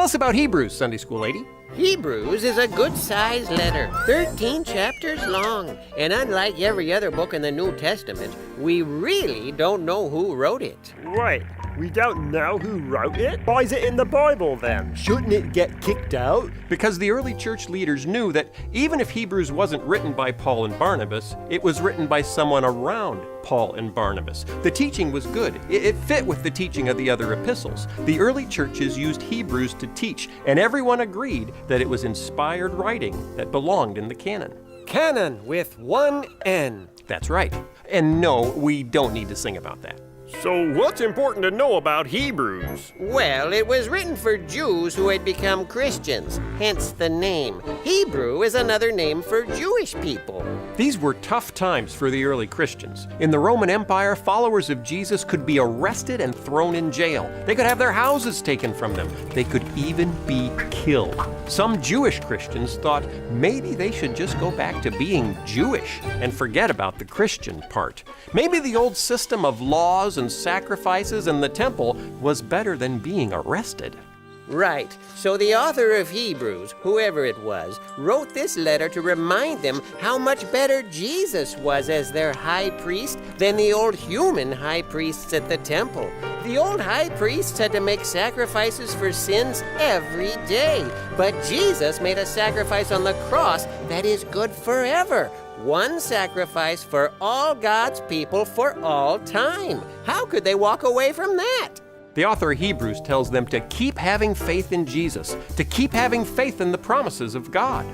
Tell us about Hebrews, Sunday school lady. Hebrews is a good-sized letter, 13 chapters long, and unlike every other book in the New Testament, we really don't know who wrote it. Wait, we don't know who wrote it? Why is it in the Bible then? Shouldn't it get kicked out? Because the early church leaders knew that even if Hebrews wasn't written by Paul and Barnabas, it was written by someone around Paul and Barnabas. The teaching was good. It fit with the teaching of the other epistles. The early churches used Hebrews to teach, and everyone agreed that it was inspired writing that belonged in the canon. Canon with one N. That's right. And no, we don't need to sing about that. So what's important to know about Hebrews? Well, it was written for Jews who had become Christians, hence the name. Hebrew is another name for Jewish people. These were tough times for the early Christians. In the Roman Empire, followers of Jesus could be arrested and thrown in jail. They could have their houses taken from them. They could even be killed. Some Jewish Christians thought maybe they should just go back to being Jewish and forget about the Christian part. Maybe the old system of laws and sacrifices in the temple was better than being arrested. Right. So the author of Hebrews, whoever it was, wrote this letter to remind them how much better Jesus was as their high priest than the old human high priests at the temple. The old high priests had to make sacrifices for sins every day, but Jesus made a sacrifice on the cross that is good forever. One sacrifice for all God's people for all time. How could they walk away from that? The author of Hebrews tells them to keep having faith in Jesus, to keep having faith in the promises of God.